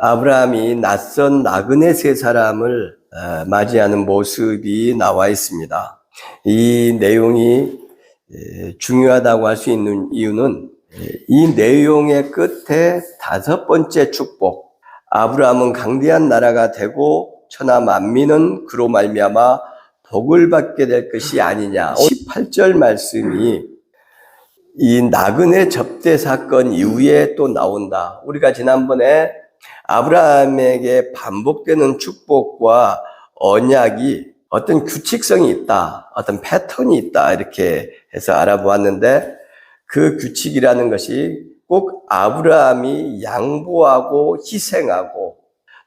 아브라함이 낯선 나그네 세 사람을 맞이하는 모습이 나와 있습니다. 이 내용이 중요하다고 할 수 있는 이유는 이 내용의 끝에 다섯 번째 축복, 아브라함은 강대한 나라가 되고 천하 만민은 그로 말미암아 복을 받게 될 것이 아니냐. 18절 말씀이 이 나그네 접대 사건 이후에 또 나온다. 우리가 지난번에 아브라함에게 반복되는 축복과 언약이 어떤 규칙성이 있다, 어떤 패턴이 있다, 이렇게 해서 알아보았는데, 그 규칙이라는 것이 꼭 아브라함이 양보하고 희생하고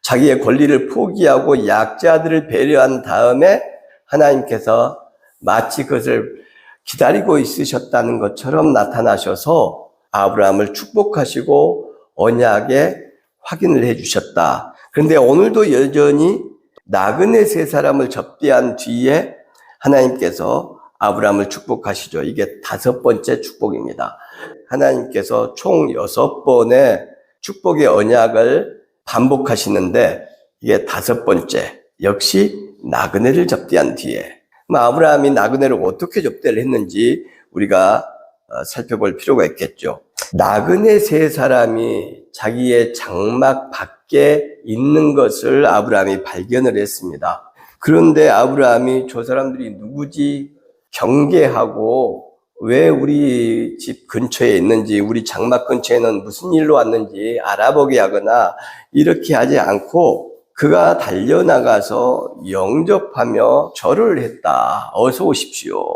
자기의 권리를 포기하고 약자들을 배려한 다음에 하나님께서 마치 그것을 기다리고 있으셨다는 것처럼 나타나셔서 아브라함을 축복하시고 언약에 확인을 해주셨다. 그런데 오늘도 여전히 나그네 세 사람을 접대한 뒤에 하나님께서 아브라함을 축복하시죠. 이게 다섯 번째 축복입니다. 하나님께서 총 6번의 축복의 언약을 반복하시는데 이게 다섯 번째, 역시 나그네를 접대한 뒤에. 아브라함이 나그네를 어떻게 접대를 했는지 우리가 살펴볼 필요가 있겠죠. 나그네 세 사람이 자기의 장막 밖에 있는 것을 아브라함이 발견을 했습니다. 그런데 아브라함이 저 사람들이 누구지? 경계하고 왜 우리 집 근처에 있는지, 우리 장막 근처에는 무슨 일로 왔는지 알아보게 하거나 이렇게 하지 않고 그가 달려나가서 영접하며 절을 했다. 어서 오십시오.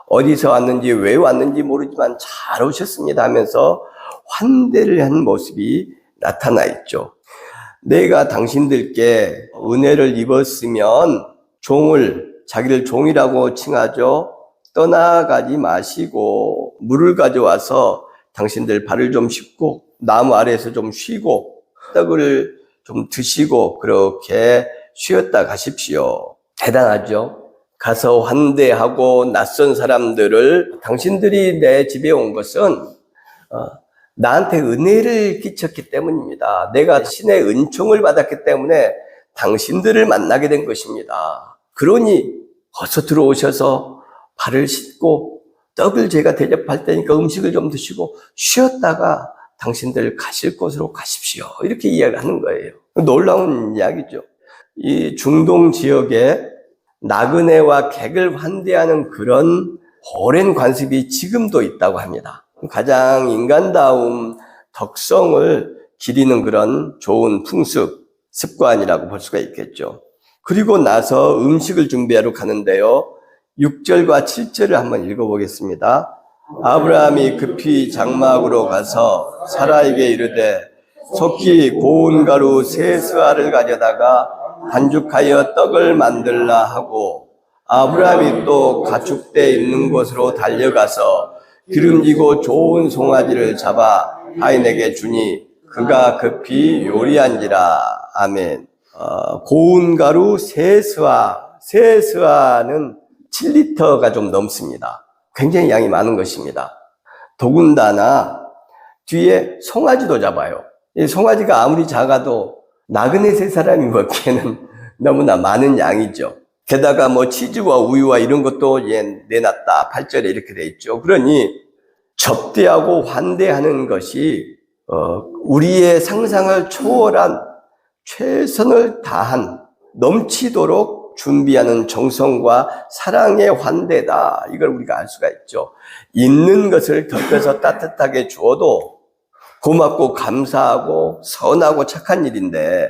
어디서 왔는지 왜 왔는지 모르지만 잘 오셨습니다 하면서 환대를 한 모습이 나타나 있죠. 내가 당신들께 은혜를 입었으면 자기를 종이라고 칭하죠. 떠나가지 마시고 물을 가져와서 당신들 발을 좀 씻고 나무 아래에서 좀 쉬고 떡을 좀 드시고 그렇게 쉬었다 가십시오. 대단하죠? 가서 환대하고 낯선 사람들을 당신들이 내 집에 온 것은 나한테 은혜를 끼쳤기 때문입니다. 내가 신의 은총을 받았기 때문에 당신들을 만나게 된 것입니다. 그러니 어서 들어오셔서 발을 씻고 떡을 제가 대접할 테니까 음식을 좀 드시고 쉬었다가 당신들 가실 곳으로 가십시오. 이렇게 이야기하는 거예요. 놀라운 이야기죠. 이 중동 지역에 나그네와 객을 환대하는 그런 오랜 관습이 지금도 있다고 합니다. 가장 인간다움, 덕성을 기리는 그런 좋은 풍습, 습관이라고 볼 수가 있겠죠. 그리고 나서 음식을 준비하러 가는데요. 6절과 7절을 한번 읽어보겠습니다. 아브라함이 급히 장막으로 가서 사라에게 이르되 속히 고운 가루 세 스아를 가져다가 반죽하여 떡을 만들라 하고 아브라함이 또 가축대 있는 곳으로 달려가서 기름지고 좋은 송아지를 잡아 하인에게 주니 그가 급히 요리한지라. 아멘. 고운 가루 세 스아는 7리터가 좀 넘습니다. 굉장히 양이 많은 것입니다. 더군다나 뒤에 송아지도 잡아요. 이 송아지가 아무리 작아도 나그네 세 사람이 먹기에는 너무나 많은 양이죠. 게다가 치즈와 우유와 이런 것도 내놨다. 8절에 이렇게 돼 있죠. 그러니 접대하고 환대하는 것이 우리의 상상을 초월한 최선을 다한 넘치도록 준비하는 정성과 사랑의 환대다. 이걸 우리가 알 수가 있죠. 있는 것을 덮여서 따뜻하게 주어도 고맙고 감사하고 선하고 착한 일인데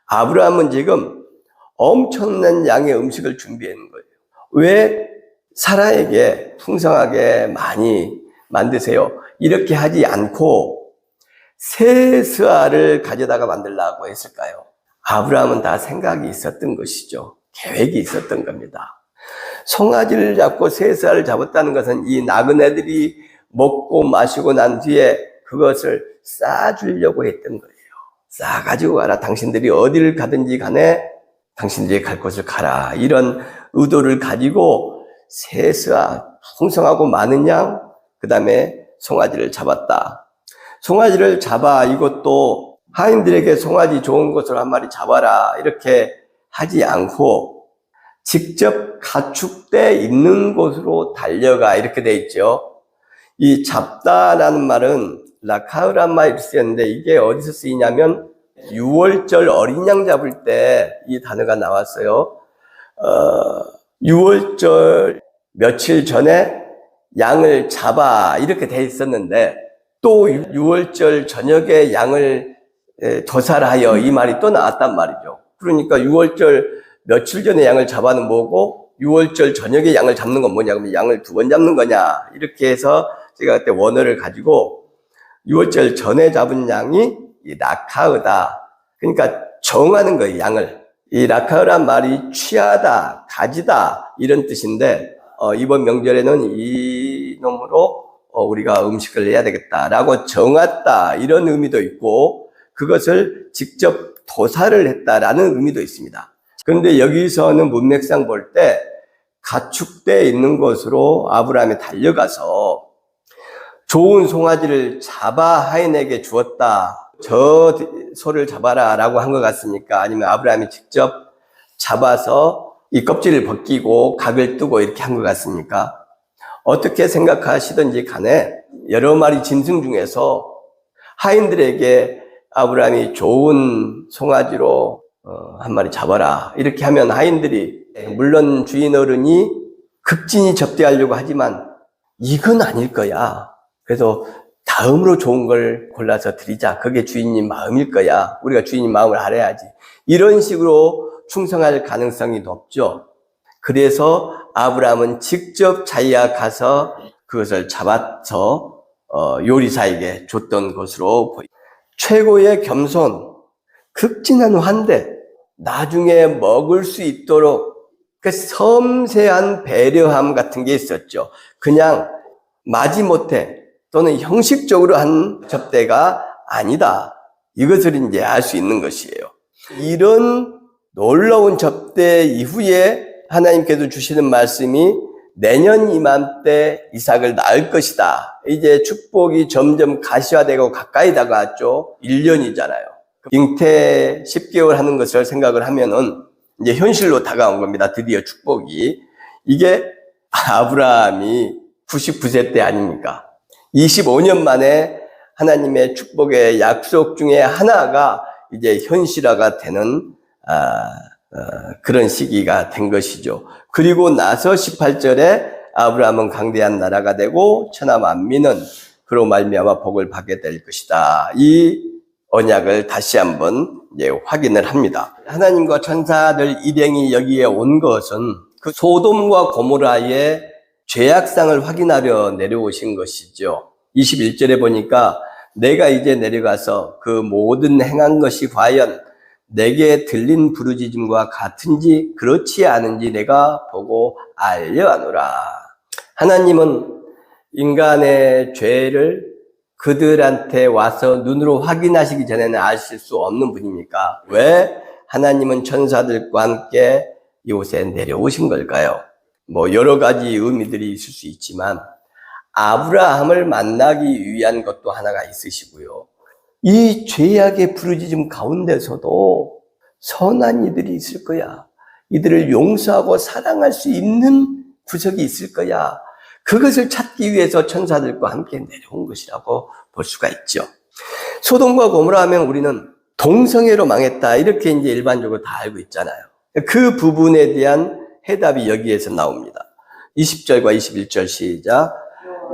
아브라함은 지금 엄청난 양의 음식을 준비하는 거예요. 왜 사라에게 풍성하게 많이 만드세요? 이렇게 하지 않고 세 스아를 가져다가 만들라고 했을까요? 아브라함은 다 생각이 있었던 것이죠. 계획이 있었던 겁니다. 송아지를 잡고 세 스아를 잡았다는 것은 이 나그네들이 먹고 마시고 난 뒤에 그것을 싸주려고 했던 거예요. 싸가지고 가라. 당신들이 어디를 가든지 간에 당신들이 갈 곳을 가라. 이런 의도를 가지고 세 스아 풍성하고 많은 양, 그 다음에 송아지를 잡았다. 송아지를 잡아 이것도 하인들에게 송아지 좋은 것으로 한 마리 잡아라 이렇게 하지 않고 직접 가축대 있는 곳으로 달려가 이렇게 돼 있죠. 이 잡다라는 말은 라카흐란 말이 쓰였는데 이게 어디서 쓰이냐면 6월절 어린 양 잡을 때 이 단어가 나왔어요. 6월절 며칠 전에 양을 잡아 이렇게 돼 있었는데 또 6월절 저녁에 양을 도살하여 이 말이 또 나왔단 말이죠. 그러니까 6월절 며칠 전에 양을 잡아는 뭐고 6월절 저녁에 양을 잡는 건 뭐냐 그러면 양을 2번 잡는 거냐 이렇게 해서 제가 그때 원어를 가지고 6월절 전에 잡은 양이 이 라카흐다. 그러니까 정하는 거예요, 양을. 이 라카흐란 말이 취하다, 가지다 이런 뜻인데 이번 명절에는 이 놈으로 우리가 음식을 해야 되겠다라고 정했다 이런 의미도 있고 그것을 직접 도살을 했다라는 의미도 있습니다. 그런데 여기서는 문맥상 볼 때 가축대에 있는 곳으로 아브라함이 달려가서 좋은 송아지를 잡아 하인에게 주었다. 저 소를 잡아라 라고 한 것 같습니까? 아니면 아브라함이 직접 잡아서 이 껍질을 벗기고 각을 뜨고 이렇게 한 것 같습니까? 어떻게 생각하시든지 간에 여러 마리 짐승 중에서 하인들에게 아브라함이 좋은 송아지로 한 마리 잡아라 이렇게 하면 하인들이 물론 주인 어른이 극진히 접대하려고 하지만 이건 아닐 거야. 그래서 다음으로 좋은 걸 골라서 드리자. 그게 주인님 마음일 거야. 우리가 주인님 마음을 알아야지. 이런 식으로 충성할 가능성이 높죠. 그래서 아브라함은 직접 자기가 가서 그것을 잡아서 요리사에게 줬던 것으로 보입니다. 최고의 겸손, 극진한 환대, 나중에 먹을 수 있도록 그 섬세한 배려함 같은 게 있었죠. 그냥 마지못해 또는 형식적으로 한 접대가 아니다. 이것을 이제 알 수 있는 것이에요. 이런 놀라운 접대 이후에 하나님께서 주시는 말씀이 내년 이맘때 이삭을 낳을 것이다. 이제 축복이 점점 가시화되고 가까이 다가왔죠. 1년이잖아요. 잉태 10개월 하는 것을 생각을 하면은 이제 현실로 다가온 겁니다. 드디어 축복이. 이게 아브라함이 99세 때 아닙니까? 25년 만에 하나님의 축복의 약속 중에 하나가 이제 현실화가 되는 그런 시기가 된 것이죠. 그리고 나서 18절에 아브라함은 강대한 나라가 되고 천하 만민은 그로 말미암아 복을 받게 될 것이다. 이 언약을 다시 한번 이제 확인을 합니다. 하나님과 천사들 일행이 여기에 온 것은 그 소돔과 고모라의 죄악상을 확인하려 내려오신 것이죠. 21절에 보니까 내가 이제 내려가서 그 모든 행한 것이 과연 내게 들린 부르짖음과 같은지 그렇지 않은지 내가 보고 알려하노라. 하나님은 인간의 죄를 그들한테 와서 눈으로 확인하시기 전에는 아실 수 없는 분입니까? 왜 하나님은 천사들과 함께 이곳에 내려오신 걸까요? 여러 가지 의미들이 있을 수 있지만 아브라함을 만나기 위한 것도 하나가 있으시고요. 이 죄악의 부르짖음 가운데서도 선한 이들이 있을 거야. 이들을 용서하고 사랑할 수 있는 구석이 있을 거야. 그것을 찾기 위해서 천사들과 함께 내려온 것이라고 볼 수가 있죠. 소돔과 고모라 하면 우리는 동성애로 망했다. 이렇게 이제 일반적으로 다 알고 있잖아요. 그 부분에 대한 해답이 여기에서 나옵니다. 20절과 21절 시작.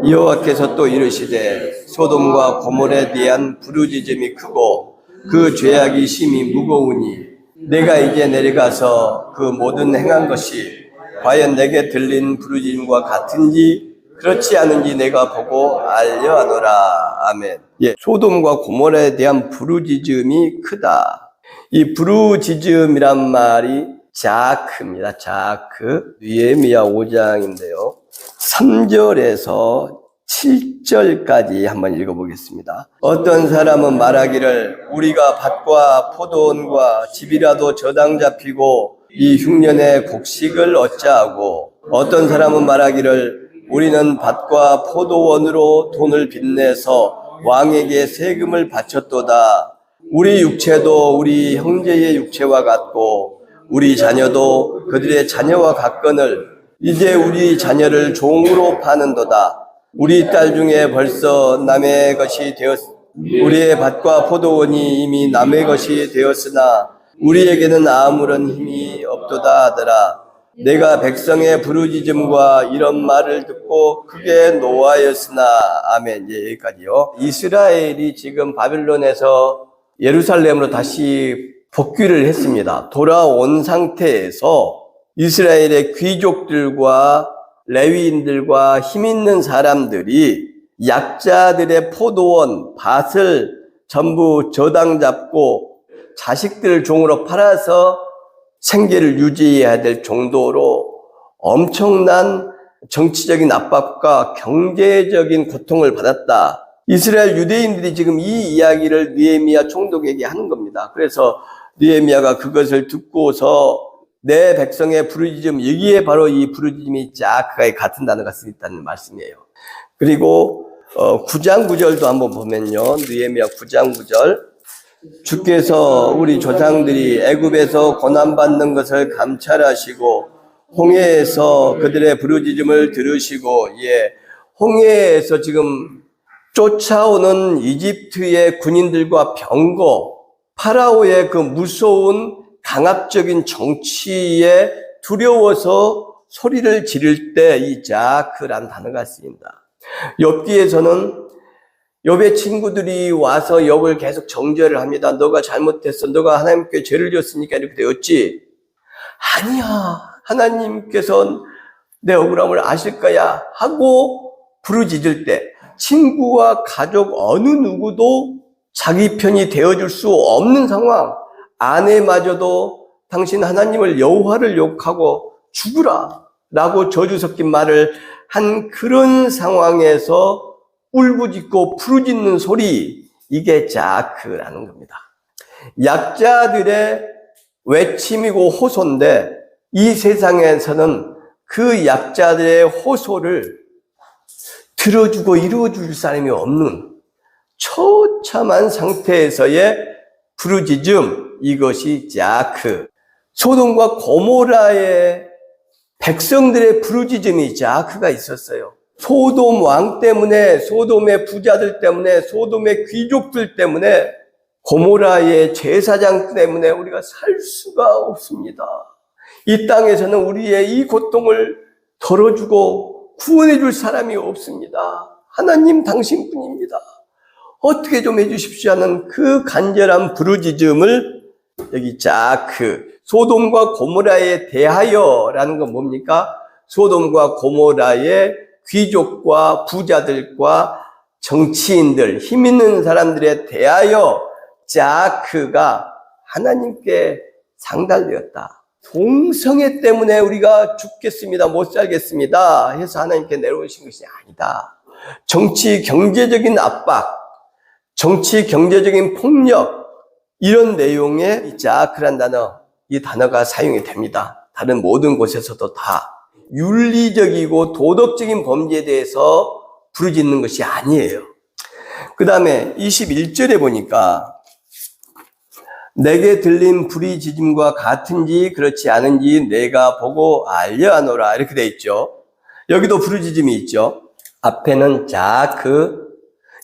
여호와께서 또 이르시되 소돔과 고모라에 대한 부르짖음이 크고 그 죄악이 심히 무거우니 내가 이제 내려가서 그 모든 행한 것이 과연 내게 들린 부르짖음과 같은지 그렇지 않은지 내가 보고 알려하노라. 아멘. 소돔과 고모라에 대한 부르짖음이 크다. 이 부르짖음이란 말이 자크입니다. 자크. 느헤미야 5장인데요. 3절에서 7절까지 한번 읽어보겠습니다. 어떤 사람은 말하기를 우리가 밭과 포도원과 집이라도 저당 잡히고 이 흉년에 곡식을 어찌하고 어떤 사람은 말하기를 우리는 밭과 포도원으로 돈을 빚내서 왕에게 세금을 바쳤도다. 우리 육체도 우리 형제의 육체와 같고 우리 자녀도 그들의 자녀와 같거늘 이제 우리 자녀를 종으로 파는도다. 우리 딸 중에 벌써 남의 것이 우리의 밭과 포도원이 이미 남의 것이 되었으나 우리에게는 아무런 힘이 없도다 하더라. 내가 백성의 부르짖음과 이런 말을 듣고 크게 노하였으나. 아멘. 이제 여기까지요. 이스라엘이 지금 바빌론에서 예루살렘으로 다시 복귀를 했습니다. 돌아온 상태에서 이스라엘의 귀족들과 레위인들과 힘 있는 사람들이 약자들의 포도원, 밭을 전부 저당 잡고 자식들을 종으로 팔아서 생계를 유지해야 될 정도로 엄청난 정치적인 압박과 경제적인 고통을 받았다. 이스라엘 유대인들이 지금 이 이야기를 느헤미야 총독에게 하는 겁니다. 그래서 느헤미야가 그것을 듣고서 내 백성의 부르짖음, 여기에 바로 이 부르짖음이 자크가 같은 단어가 쓰였다는 말씀이에요. 그리고 9장 9절도 한번 보면요. 느헤미야 9장 9절. 주께서 우리 조상들이 애굽에서 고난받는 것을 감찰하시고 홍해에서 그들의 부르짖음을 들으시고, 홍해에서 지금 쫓아오는 이집트의 군인들과 병거, 파라오의 그 무서운 강압적인 정치에 두려워서 소리를 지를 때 이 자크란 단어가 쓰인다. 욥기에서는 욥의 친구들이 와서 욥을 계속 정죄를 합니다. 너가 잘못했어. 너가 하나님께 죄를 지었으니까 이렇게 되었지. 아니야. 하나님께서는 내 억울함을 아실 거야 하고 부르짖을 때 친구와 가족 어느 누구도 자기 편이 되어줄 수 없는 상황, 아내마저도 당신 하나님을 여호와를 욕하고 죽으라 라고 저주 섞인 말을 한 그런 상황에서 울부짖고 부르짖는 소리, 이게 자크라는 겁니다. 약자들의 외침이고 호소인데 이 세상에서는 그 약자들의 호소를 들어주고 이루어줄 사람이 없는 처참한 상태에서의 부르짖음, 이것이 자크. 소돔과 고모라의 백성들의 부르짖음이 자크가 있었어요. 소돔 왕 때문에, 소돔의 부자들 때문에, 소돔의 귀족들 때문에, 고모라의 제사장 때문에 우리가 살 수가 없습니다. 이 땅에서는 우리의 이 고통을 덜어주고 구원해 줄 사람이 없습니다. 하나님 당신뿐입니다. 어떻게 좀 해주십시오 하는 그 간절한 부르짖음을 여기 자크, 소돔과 고모라에 대하여라는 건 뭡니까? 소돔과 고모라의 귀족과 부자들과 정치인들, 힘 있는 사람들에 대하여 자크가 하나님께 상달되었다. 동성애 때문에 우리가 죽겠습니다, 못 살겠습니다 해서 하나님께 내려오신 것이 아니다. 정치 경제적인 압박, 정치 경제적인 폭력, 이런 내용의 이 자크란 단어, 이 단어가 사용이 됩니다. 다른 모든 곳에서도 다 윤리적이고 도덕적인 범죄에 대해서 부르짖는 것이 아니에요. 그 다음에 21절에 보니까 내게 들린 부르짖음과 같은지 그렇지 않은지 내가 보고 알려하노라, 이렇게 돼 있죠. 여기도 부르짖음이 있죠. 앞에는 자크,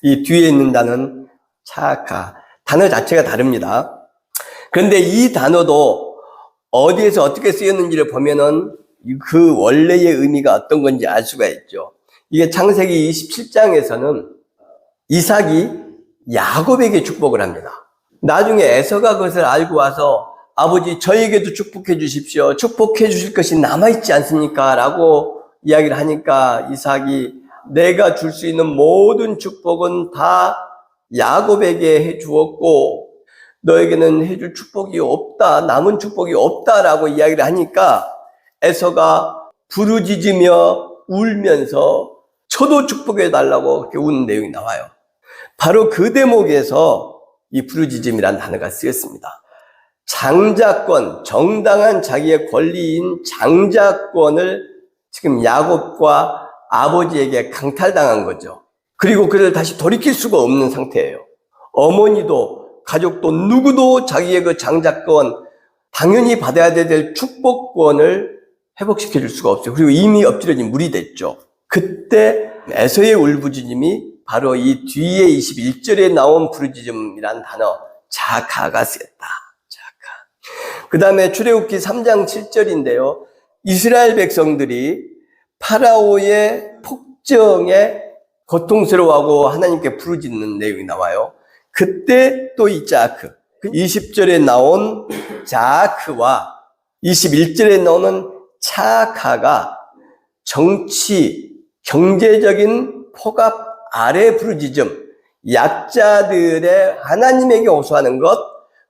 이 뒤에 있는 단어는 차카. 단어 자체가 다릅니다. 그런데 이 단어도 어디에서 어떻게 쓰였는지를 보면은 그 원래의 의미가 어떤 건지 알 수가 있죠. 이게 창세기 27장에서는 이삭이 야곱에게 축복을 합니다. 나중에 에서가 그것을 알고 와서 아버지 저에게도 축복해 주십시오. 축복해 주실 것이 남아있지 않습니까? 라고 이야기를 하니까 이삭이 내가 줄 수 있는 모든 축복은 다 야곱에게 해 주었고 너에게는 해줄 축복이 없다, 남은 축복이 없다라고 이야기를 하니까 에서가 부르짖으며 울면서 저도 축복해 달라고 그렇게 우는 내용이 나와요. 바로 그 대목에서 이 부르짖음이라는 단어가 쓰였습니다. 장자권, 정당한 자기의 권리인 장자권을 지금 야곱과 아버지에게 강탈당한 거죠. 그리고 그를 다시 돌이킬 수가 없는 상태예요. 어머니도 가족도 누구도 자기의 그 장자권, 당연히 받아야 될 축복권을 회복시켜 줄 수가 없어요. 그리고 이미 엎드려진 물이 됐죠. 그때 에서의 울부짖음이 바로 이 뒤에 21절에 나온 부르짖음이라는 단어 자카가 쓰였다. 자카. 그 다음에 출애굽기 3장 7절인데요. 이스라엘 백성들이 파라오의 폭정에 고통스러워하고 하나님께 부르짖는 내용이 나와요. 그때 또 이 자크, 20절에 나온 자크와 21절에 나오는 차카가 정치, 경제적인 폭압 아래 부르짖음, 약자들의 하나님에게 호소하는 것,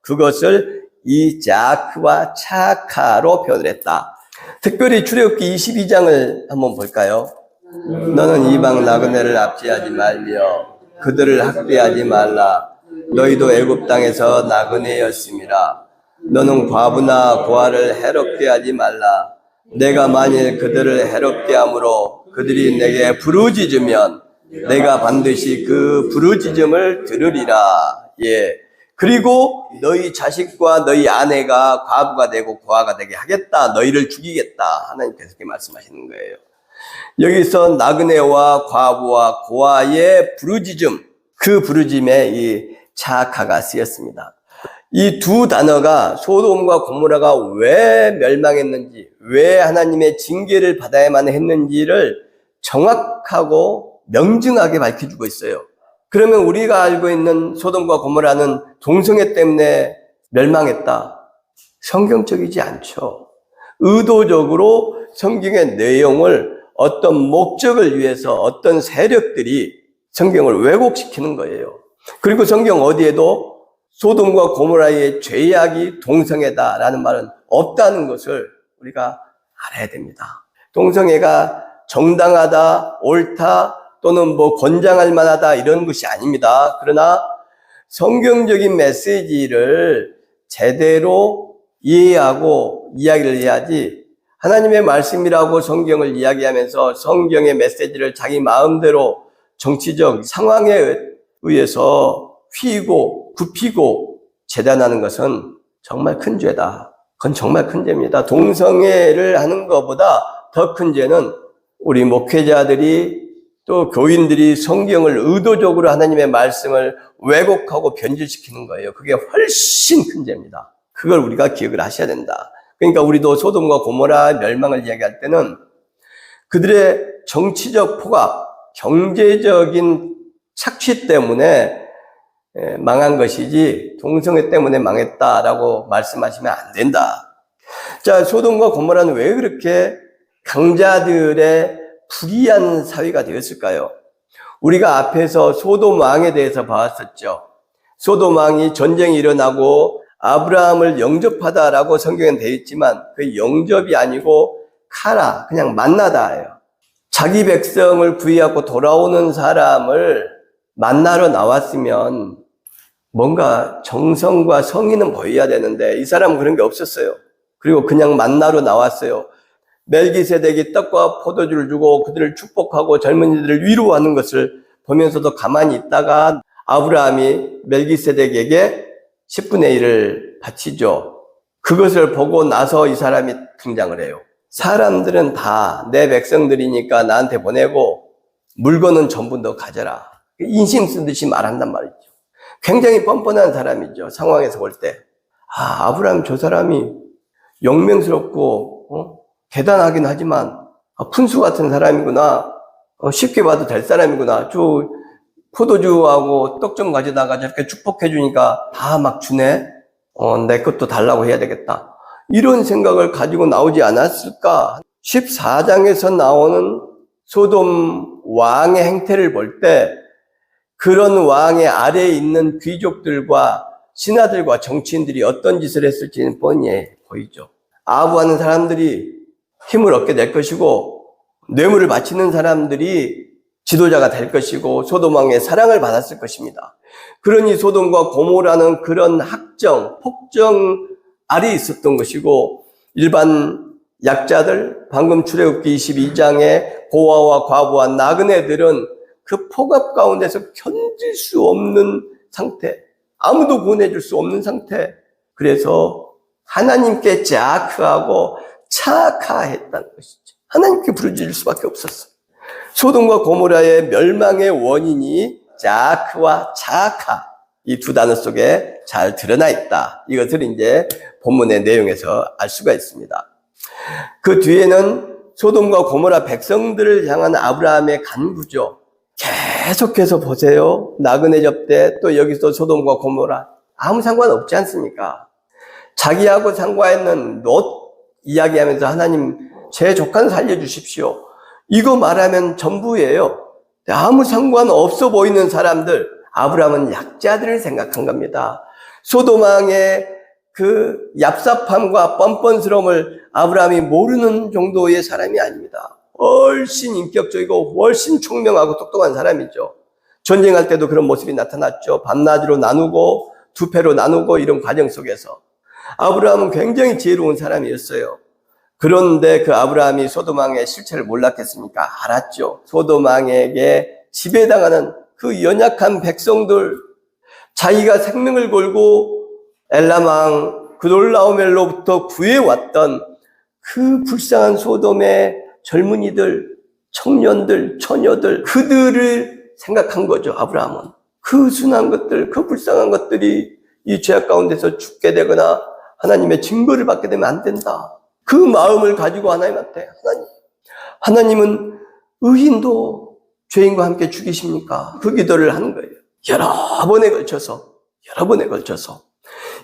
그것을 이 자크와 차카로 표현을 했다. 특별히 출애굽기 22장을 한번 볼까요? 너는 이방 나그네를 압제하지 말며 그들을 학대하지 말라. 너희도 애굽 땅에서 나그네였음이라. 너는 과부나 고아를 해롭게 하지 말라. 내가 만일 그들을 해롭게 함으로 그들이 내게 부르짖으면 내가 반드시 그 부르짖음을 들으리라. 예. 그리고 너희 자식과 너희 아내가 과부가 되고 고아가 되게 하겠다. 너희를 죽이겠다. 하나님께서 그렇게 말씀하시는 거예요. 여기서 나그네와 과부와 고아의 부르짖음, 그 부르짖음에 이 차카가 쓰였습니다. 이 두 단어가 소돔과 고모라가 왜 멸망했는지, 왜 하나님의 징계를 받아야만 했는지를 정확하고 명증하게 밝혀주고 있어요. 그러면 우리가 알고 있는 소돔과 고모라는 동성애 때문에 멸망했다. 성경적이지 않죠. 의도적으로 성경의 내용을 어떤 목적을 위해서 어떤 세력들이 성경을 왜곡시키는 거예요. 그리고 성경 어디에도 소돔과 고모라의 죄악이 동성애다라는 말은 없다는 것을 우리가 알아야 됩니다. 동성애가 정당하다, 옳다, 또는 권장할 만하다 이런 것이 아닙니다. 그러나 성경적인 메시지를 제대로 이해하고 이야기를 해야지 하나님의 말씀이라고 성경을 이야기하면서 성경의 메시지를 자기 마음대로 정치적 상황에 의해서 휘고 굽히고 재단하는 것은 정말 큰 죄다. 그건 정말 큰 죄입니다. 동성애를 하는 것보다 더 큰 죄는 우리 목회자들이 또 교인들이 성경을 의도적으로 하나님의 말씀을 왜곡하고 변질시키는 거예요. 그게 훨씬 큰 죄입니다. 그걸 우리가 기억을 하셔야 된다. 그러니까 우리도 소돔과 고모라 멸망을 이야기할 때는 그들의 정치적 폭압, 경제적인 착취 때문에 망한 것이지 동성애 때문에 망했다라고 말씀하시면 안 된다. 자, 소돔과 고모라는 왜 그렇게 강자들의 불의한 사회가 되었을까요? 우리가 앞에서 소돔 왕에 대해서 봤었죠. 소돔 왕이 전쟁이 일어나고 아브라함을 영접하다라고 성경에 되어 있지만 그 영접이 아니고 카라, 그냥 만나다예요. 자기 백성을 구이하고 돌아오는 사람을 만나러 나왔으면 뭔가 정성과 성의는 보여야 되는데 이 사람은 그런 게 없었어요. 그리고 그냥 만나러 나왔어요. 멜기세덱이 떡과 포도주를 주고 그들을 축복하고 젊은이들을 위로하는 것을 보면서도 가만히 있다가 아브라함이 멜기세덱에게 10분의 1을 바치죠. 그것을 보고 나서 이 사람이 등장을 해요. 사람들은 다 내 백성들이니까 나한테 보내고 물건은 전부 너 가져라. 인심 쓰듯이 말한단 말이죠. 굉장히 뻔뻔한 사람이죠. 상황에서 볼 때. 아브라함 저 사람이 영명스럽고 대단하긴 하지만 푼수 같은 사람이구나. 쉽게 봐도 될 사람이구나. 포도주하고 떡 좀 가져다가 저렇게 축복해 주니까 다 막 주네. 내 것도 달라고 해야 되겠다. 이런 생각을 가지고 나오지 않았을까? 14장에서 나오는 소돔 왕의 행태를 볼 때 그런 왕의 아래에 있는 귀족들과 신하들과 정치인들이 어떤 짓을 했을지는 뻔히 보이죠. 아부하는 사람들이 힘을 얻게 될 것이고 뇌물을 바치는 사람들이 지도자가 될 것이고 소돔 왕의 사랑을 받았을 것입니다. 그러니 소돔과 고모라는 그런 학정, 폭정 아래에 있었던 것이고 일반 약자들, 방금 출애굽기 22장의 고아와 과부와 나그네들은 그 폭압 가운데서 견딜 수 없는 상태, 아무도 구원해줄 수 없는 상태. 그래서 하나님께 자크하고 차카했다는 것이죠. 하나님께 부르짖을 수밖에 없었어요. 소돔과 고모라의 멸망의 원인이 자크와 차카, 이 두 단어 속에 잘 드러나 있다. 이것을 이제 본문의 내용에서 알 수가 있습니다. 그 뒤에는 소돔과 고모라 백성들을 향한 아브라함의 간구죠. 계속해서 보세요. 나그네 접대, 또 여기서 소돔과 고모라. 아무 상관없지 않습니까? 자기하고 상관있는 롯 이야기하면서 하나님 제 조카 살려주십시오. 이거 말하면 전부예요. 아무 상관없어 보이는 사람들, 아브라함은 약자들을 생각한 겁니다. 소돔 왕의 그 얍삽함과 뻔뻔스러움을 아브라함이 모르는 정도의 사람이 아닙니다. 훨씬 인격적이고 훨씬 총명하고 똑똑한 사람이죠. 전쟁할 때도 그런 모습이 나타났죠. 밤낮으로 나누고 두 패로 나누고 이런 과정 속에서 아브라함은 굉장히 지혜로운 사람이었어요. 그런데 그 아브라함이 소돔 왕의 실체를 몰랐겠습니까? 알았죠. 소돔 왕에게 지배당하는 그 연약한 백성들, 자기가 생명을 걸고 엘람 왕 그돌라오멜로부터 구해왔던 그 불쌍한 소돔의 젊은이들, 청년들, 처녀들, 그들을 생각한 거죠. 아브라함은 그 순한 것들, 그 불쌍한 것들이 이 죄악 가운데서 죽게 되거나 하나님의 증거를 받게 되면 안 된다. 그 마음을 가지고 하나님한테, 하나님은 의인도 죄인과 함께 죽이십니까? 그 기도를 하는 거예요. 여러 번에 걸쳐서.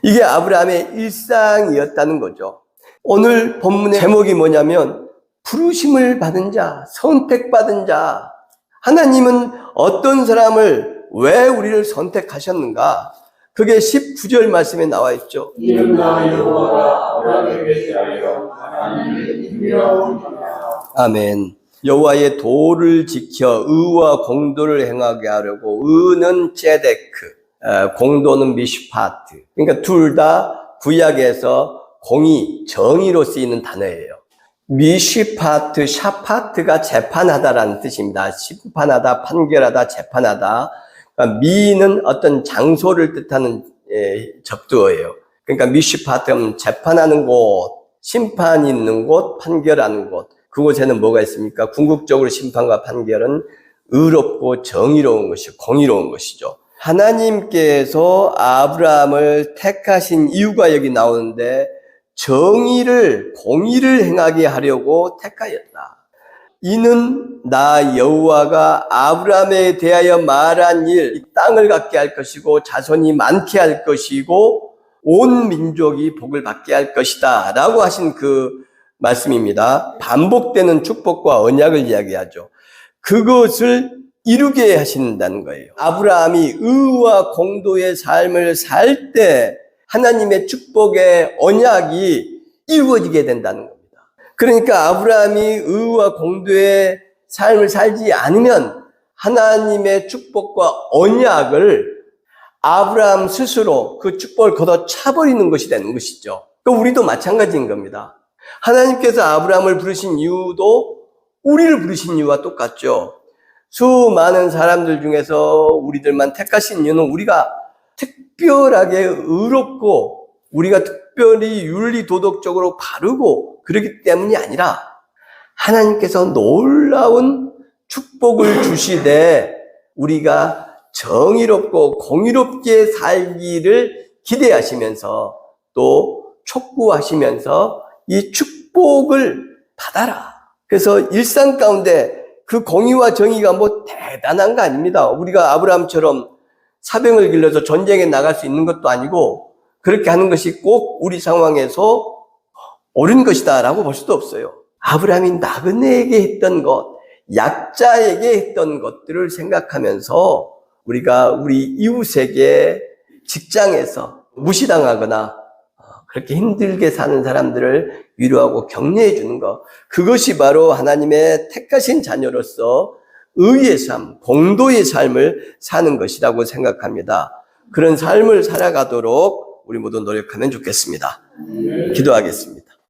이게 아브라함의 일상이었다는 거죠. 오늘 본문의 제목이 뭐냐면 부르심을 받은 자, 선택받은 자. 하나님은 어떤 사람을 왜 우리를 선택하셨는가? 그게 19절 말씀에 나와 있죠. 이는 나 여호와가 아브라함에게 대하여 하나님의 인명을 아멘. 여호와의 도를 지켜 의와 공도를 행하게 하려고, 의는 제데크, 공도는 미슈파트. 그러니까 둘 다 구약에서 공의, 정의로 쓰이는 단어예요. 미슈파트, 샤파트가 재판하다라는 뜻입니다. 심판하다, 판결하다, 재판하다. 그러니까 미는 어떤 장소를 뜻하는 접두어예요. 그러니까 미슈파트는 재판하는 곳, 심판이 있는 곳, 판결하는 곳. 그곳에는 뭐가 있습니까? 궁극적으로 심판과 판결은 의롭고 정의로운 것이, 공의로운 것이죠. 하나님께서 아브라함을 택하신 이유가 여기 나오는데, 정의를, 공의를 행하게 하려고 택하였다. 이는 나 여호와가 아브라함에 대하여 말한 일, 이 땅을 갖게 할 것이고 자손이 많게 할 것이고 온 민족이 복을 받게 할 것이다 라고 하신 그 말씀입니다. 반복되는 축복과 언약을 이야기하죠. 그것을 이루게 하신다는 거예요. 아브라함이 의와 공도의 삶을 살 때 하나님의 축복의 언약이 이루어지게 된다는 겁니다. 그러니까 아브라함이 의와 공도의 삶을 살지 않으면 하나님의 축복과 언약을 아브라함 스스로 그 축복을 걷어차버리는 것이 되는 것이죠. 그러니까 우리도 마찬가지인 겁니다. 하나님께서 아브라함을 부르신 이유도 우리를 부르신 이유와 똑같죠. 수많은 사람들 중에서 우리들만 택하신 이유는 우리가 특별하게 의롭고 우리가 특별히 윤리도덕적으로 바르고 그렇기 때문이 아니라 하나님께서 놀라운 축복을 주시되 우리가 정의롭고 공의롭게 살기를 기대하시면서 또 촉구하시면서 이 축복을 받아라. 그래서 일상 가운데 그 공의와 정의가 뭐 대단한 거 아닙니다. 우리가 아브라함처럼 사병을 길러서 전쟁에 나갈 수 있는 것도 아니고 그렇게 하는 것이 꼭 우리 상황에서 옳은 것이다 라고 볼 수도 없어요. 아브라함이 나그네에게 했던 것, 약자에게 했던 것들을 생각하면서 우리가 우리 이웃에게 직장에서 무시당하거나 그렇게 힘들게 사는 사람들을 위로하고 격려해 주는 것, 그것이 바로 하나님의 택하신 자녀로서 의의 삶, 공도의 삶을 사는 것이라고 생각합니다. 그런 삶을 살아가도록 우리 모두 노력하면 좋겠습니다. 기도하겠습니다.